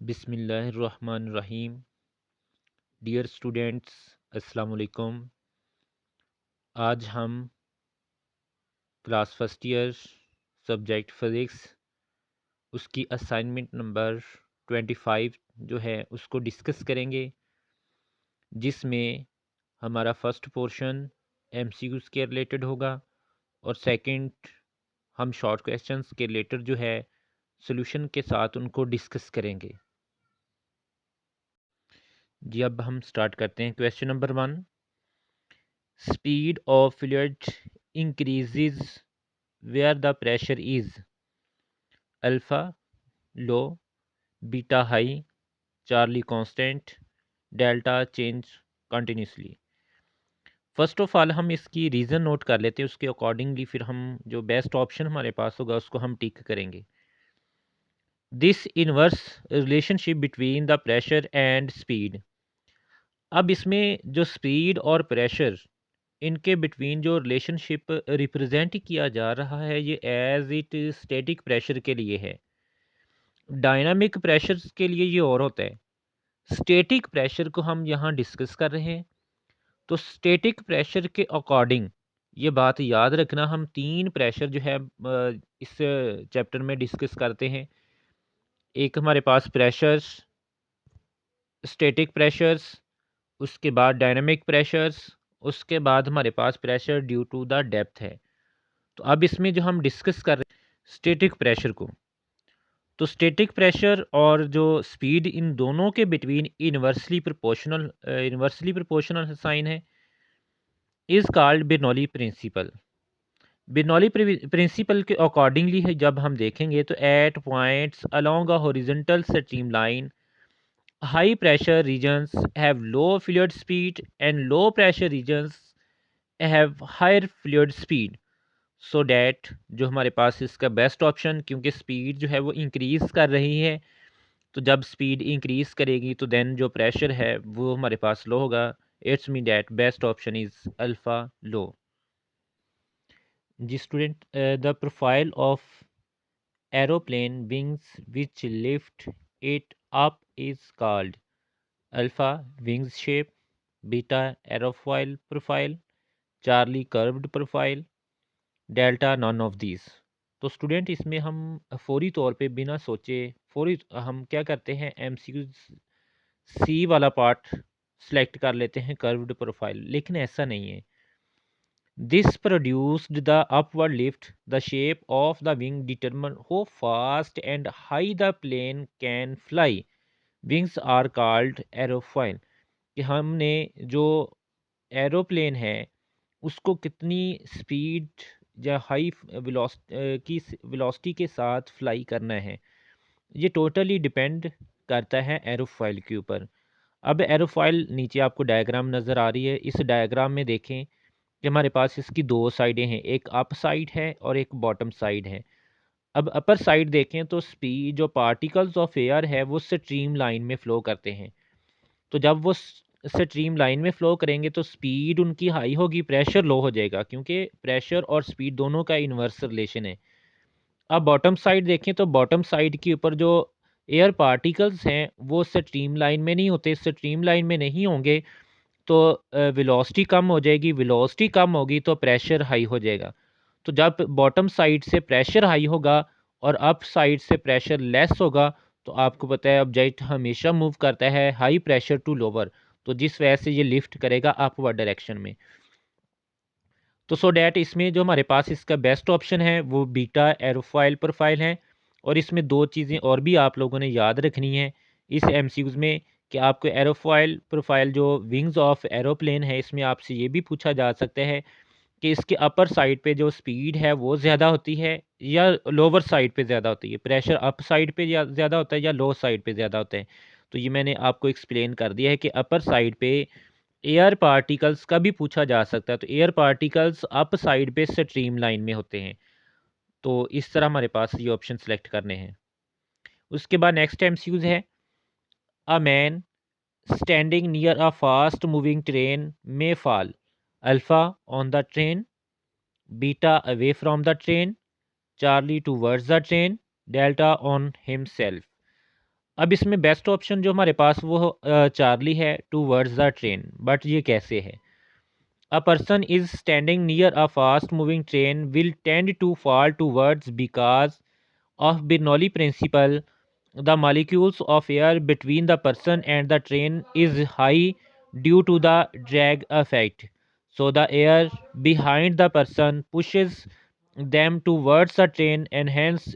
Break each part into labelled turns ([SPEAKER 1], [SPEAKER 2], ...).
[SPEAKER 1] बिस्मिल्लाहिर्रहमानिर्रहीम। Dear students, अस्सलाम वालेकुम। आज हम class first year subject physics उसकी असाइनमेंट नंबर 25 जो है उसको डिस्कस करेंगे, जिसमें हमारा फ़र्स्ट पोर्शन एमसीक्यूज़ के रिलेटेड होगा और सेकंड हम शॉर्ट क्वेश्चंस के रिलेटेड जो है सॉल्यूशन के साथ उनको डिस्कस करेंगे। जी, अब हम स्टार्ट करते हैं। Question number 1, speed of fluid increases where the pressure is alpha low, beta high, charlie constant, delta change continuously। First of all हम इसकी रीज़न नोट कर लेते हैं, उसके अकॉर्डिंगली फिर हम जो बेस्ट ऑप्शन हमारे पास होगा उसको हम टिक करेंगे। This inverse relationship between the pressure and speed. अब इसमें जो स्पीड और प्रेशर इनके बिटवीन जो रिलेशनशिप रिप्रेजेंट किया जा रहा है ये एज इट स्टैटिक प्रेशर के लिए है। डायनामिक प्रेशर्स के लिए ये और होता है। स्टैटिक प्रेशर को हम यहाँ डिस्कस कर रहे हैं। तो स्टैटिक प्रेशर के अकॉर्डिंग ये बात याद रखना, हम तीन प्रेशर जो है इस चैप्टर में डिस्कस करते हैं। एक हमारे पास प्रेशर्स, स्टैटिक प्रेशर्स, उसके बाद डायनामिक प्रेशर्स, उसके बाद हमारे पास pressure due to the depth है। तो अब इसमें जो हम डिस्कस कर रहे हैं स्टैटिक प्रेशर को, तो स्टैटिक प्रेशर और जो स्पीड इन दोनों के बिटवीन इन्वर्सली प्रोपोर्शनल साइन है, is called Bernoulli principle. Bernoulli principle के अकॉर्डिंगली है जब हम देखेंगे तो at points along a horizontal stream line high pressure regions have low fluid speed and low pressure regions have higher fluid speed. So that जो हमारे पास इसका बेस्ट ऑप्शन, क्योंकि स्पीड जो है वो इंक्रीज़ कर रही है, तो जब स्पीड इंक्रीज़ करेगी तो देन जो प्रेशर है वो हमारे पास लो होगा। It's mean that best option is alpha low. जी student, the profile of aeroplane wings which lift it up is called alpha wings shape, beta aerofoil profile, Charlie curved profile, delta none of these. तो student इसमें हम फौरी तौर पे बिना सोचे फौरी हम क्या करते हैं, एमसीक्यू सी वाला पार्ट सेलेक्ट कर लेते हैं, कर्व्ड प्रोफाइल। लेकिन ऐसा नहीं है। This produced the upward lift the shape of the wing determine how fast and high the plane can fly. Wings are called aerofoil. कि हमने जो एरोप्लेन है उसको कितनी स्पीड या हाई वेलोसिटी के साथ फ्लाई करना है, ये टोटली डिपेंड करता है एरोफॉइल के ऊपर। अब एरोफॉइल नीचे आपको डायग्राम नज़र आ रही है। इस डायग्राम में देखें कि हमारे पास इसकी दो साइडें हैं, एक अप साइड है और एक बॉटम साइड है। अब अपर साइड देखें तो स्पीड जो पार्टिकल्स ऑफ एयर है वो स्ट्रीम लाइन में फ़्लो करते हैं। तो जब वो स्ट्रीम लाइन में फ़्लो करेंगे तो स्पीड उनकी हाई होगी, प्रेशर लो हो जाएगा, क्योंकि प्रेशर और स्पीड दोनों का इन्वर्स रिलेशन है। अब बॉटम साइड देखें तो बॉटम साइड के ऊपर जो एयर पार्टिकल्स हैं वो स्ट्रीम लाइन में नहीं होते। स्ट्रीम लाइन में नहीं होंगे तो वेलोसिटी कम हो जाएगी, वेलोसिटी कम होगी तो प्रेशर हाई हो जाएगा। तो जब बॉटम साइड से प्रेशर हाई होगा और अप साइड से प्रेशर लेस होगा, तो आपको पता है ऑब्जेक्ट हमेशा मूव करता है हाई प्रेशर टू लोअर, तो जिस वजह से ये लिफ्ट करेगा अपवर्ड डायरेक्शन में। तो सो डैट इसमें जो हमारे पास इसका बेस्ट ऑप्शन है वो बीटा एरोफॉइल प्रोफाइल है। और इसमें दो चीज़ें और भी आप लोगों ने याद रखनी है इस एमसीक्यूज में, कि आपको एरोफॉइल प्रोफाइल जो विंग्स ऑफ एरोप्लेन है इसमें आपसे ये भी पूछा जा सकता है कि इसके अपर साइड पे जो स्पीड है वो ज़्यादा होती है या लोअर साइड पे ज़्यादा होती है, प्रेशर अप साइड पे ज़्यादा होता है या लो साइड पे ज़्यादा होता है। तो ये मैंने आपको एक्सप्लेन कर दिया है कि अपर साइड पे एयर पार्टिकल्स का भी पूछा जा सकता है, तो एयर पार्टिकल्स अप साइड पे स्ट्रीम लाइन में होते हैं। तो इस तरह हमारे पास ये ऑप्शन सेलेक्ट करने हैं। उसके बाद नेक्स्ट एमसीक्यूज है, a man standing near a fast moving train में fall alpha on the train, beta away from the train, charlie towards the train, delta on himself. अब इसमें बेस्ट ऑप्शन जो हमारे पास वो चार्ली है, टूवर्ड्स द ट्रेन। बट ये कैसे है? A person is standing near a fast moving train will tend to fall towards because of Bernoulli principle. The molecules of air between the person and the train is high due to the drag effect. So the air behind the person pushes them towards the train and hence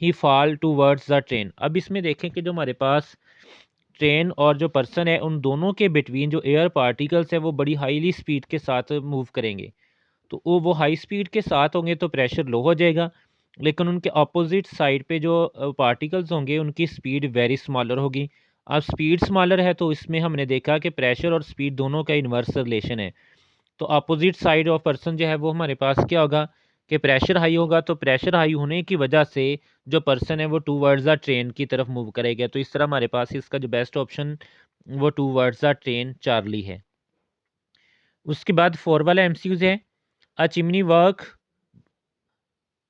[SPEAKER 1] he fall towards the train. अब इसमें देखें कि जो हमारे पास train और जो person है उन दोनों के बिटवीन जो एयर पार्टिकल्स है वो बड़ी हाईली स्पीड के साथ मूव करेंगे। तो वो हाई स्पीड के साथ होंगे तो प्रेशर लो हो जाएगा, लेकिन उनके अपोजिट साइड पे जो पार्टिकल्स होंगे उनकी स्पीड वेरी स्मॉलर होगी। अब स्पीड स्मॉलर है तो इसमें हमने देखा कि प्रेशर और स्पीड दोनों का इन्वर्स रिलेशन है। तो अपोजिट साइड ऑफ पर्सन जो है वो हमारे पास क्या होगा कि प्रेशर हाई होगा, तो प्रेशर हाई होने की वजह से जो पर्सन है वो टू वर्ड्स द ट्रेन की तरफ मूव करेगा। तो इस तरह हमारे पास इसका जो बेस्ट ऑप्शन वो towards the train Charlie है। उसके बाद 4 वाला एमसीक्यूज है। A chimney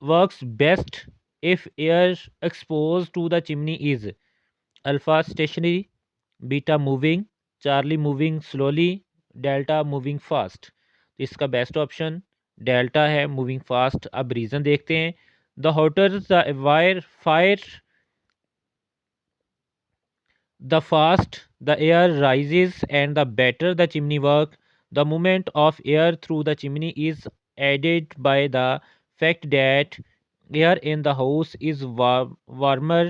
[SPEAKER 1] works best if air expose to the chimney is alpha stationary, beta moving, Charlie moving slowly, delta moving fast. तो इसका बेस्ट ऑप्शन डेल्टा है, moving fast. अब reason देखते हैं। The hotter the wire fire the fast the air rises and the better the chimney work. The movement of air through the chimney is aided by the fact that air in the house is warmer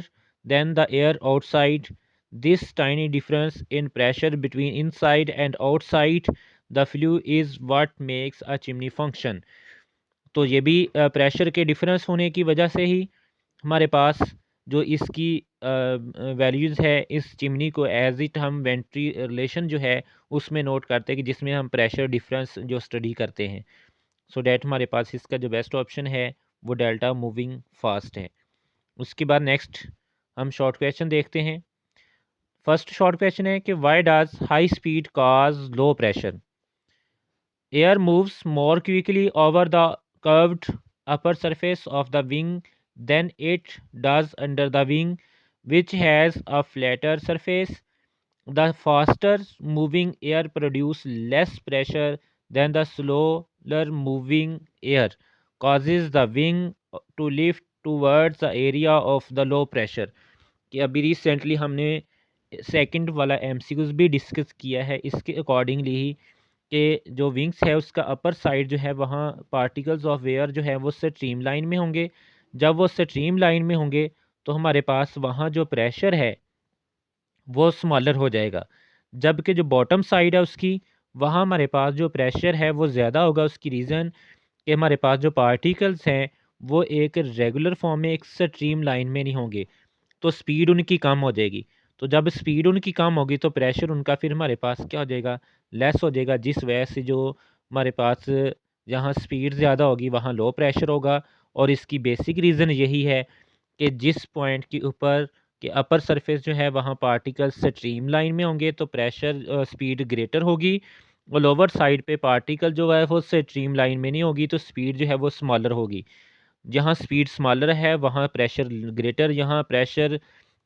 [SPEAKER 1] than the air outside. This tiny difference in pressure between inside and outside the flue is what makes a chimney function. तो ये भी pressure के difference होने की वजह से ही हमारे पास जो इसकी वैल्यूज़ है इस चिमनी को एज इट हम वेंट्री रिलेशन जो है उसमें नोट करते हैं कि जिसमें हम प्रेशर डिफरेंस जो स्टडी करते हैं। सो डैट हमारे पास इसका जो बेस्ट ऑप्शन है वो डेल्टा मूविंग फास्ट है। उसके बाद नेक्स्ट हम शॉर्ट क्वेश्चन देखते हैं। फर्स्ट शॉर्ट क्वेश्चन है कि why does high speed cause low pressure? Air moves more quickly over the curved upper surface of the wing than it does under the wing which has a flatter surface. The faster moving air produce less pressure than the slower moving air, causes the wing to lift towards the area of the low pressure. कि अभी recently हमने second वाला MCQs भी discuss किया है इसके accordingly ही कि जो विंग्स है उसका अपर साइड जो है वहाँ पार्टिकल्स ऑफ एयर जो है वो स्ट्रीम लाइन में होंगे। जब वो स्ट्रीम लाइन में होंगे तो हमारे पास वहाँ जो प्रेशर है वो स्मॉलर हो जाएगा, जबकि जो बॉटम साइड है उसकी वहाँ हमारे पास जो प्रेशर है वो ज़्यादा होगा। उसकी रीज़न कि हमारे पास जो पार्टिकल्स हैं वो एक रेगुलर फॉर्म में एक स्ट्रीम लाइन में नहीं होंगे, तो स्पीड उनकी कम हो जाएगी। तो जब स्पीड उनकी कम होगी तो प्रेशर उनका फिर हमारे पास क्या हो जाएगा, लेस हो जाएगा, जिस वजह से जो हमारे पास जहाँ स्पीड ज़्यादा होगी वहाँ लो प्रेशर होगा। और इसकी बेसिक रीज़न यही है कि जिस पॉइंट के ऊपर के अपर सरफेस जो है वहाँ पार्टिकल्स स्ट्रीम लाइन में होंगे तो प्रेशर स्पीड ग्रेटर होगी, और लोअर साइड पे पार्टिकल जो है वो स्ट्रीम लाइन में नहीं होगी तो स्पीड जो है वो स्मॉलर होगी। जहाँ स्पीड स्मॉलर है वहाँ प्रेशर ग्रेटर, यहाँ प्रेशर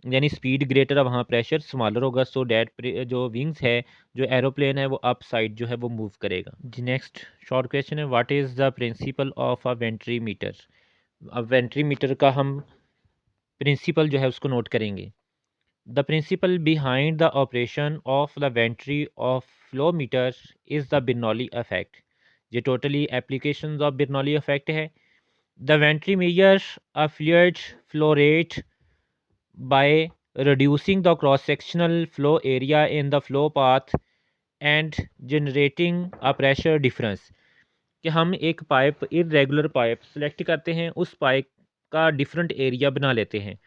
[SPEAKER 1] यानी स्पीड ग्रेटर है वहाँ प्रेशर स्मॉलर होगा। सो डैट जो विंग्स है जो एरोप्लेन है वो अप साइड जो है वो मूव करेगा। जी नेक्स्ट शॉर्ट क्वेश्चन है what is the principle of a venturimeter? अब वेंट्रीमीटर का हम प्रिंसिपल जो है उसको नोट करेंगे। The principle behind the operation of the venturi of flow meter is the Bernoulli effect. ये totally application of Bernoulli effect है। The ventry measures a fluid's flow rate by reducing the cross-sectional flow area in the flow path and generating a pressure difference। कि हम एक pipe irregular pipe select करते हैं, उस pipe का different area बना लेते हैं,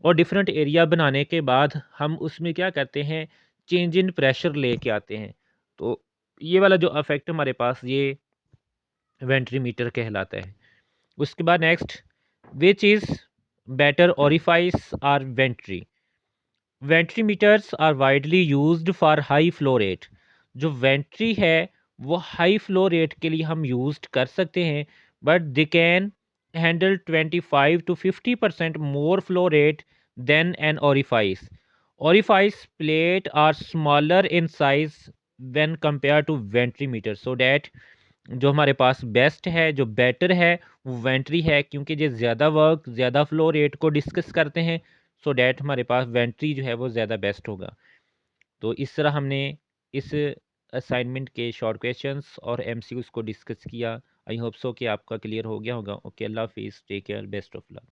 [SPEAKER 1] और डिफरेंट एरिया बनाने के बाद हम उसमें क्या करते हैं, चेंज इन प्रेशर लेके आते हैं। तो ये वाला जो अफेक्ट हमारे पास ये वेंट्रीमीटर कहलाता है। उसके बाद next which is better orifice or venturi? Venturimeters are widely used for high flow rate. जो वेंट्री है वो हाई फ्लो रेट के लिए हम यूज कर सकते हैं, but they can handle 25 to 50% more flow rate than an orifice. Orifice plate are smaller in size when compared to ventrimeter, so that जो हमारे पास बेस्ट है, जो बेटर है, वो वेंट्री है, क्योंकि ये ज़्यादा वर्क, ज़्यादा फ्लो रेट को डिस्कस करते हैं, सो डैट हमारे पास वेंट्री जो है वो ज़्यादा बेस्ट होगा। तो इस तरह हमने इस असाइनमेंट के शॉर्ट क्वेश्चंस और एमसीक्यूज को डिस्कस किया। आई होप सो कि आपका क्लियर हो गया होगा। ओके, अल्लाह हाफिज़, take care, best of luck.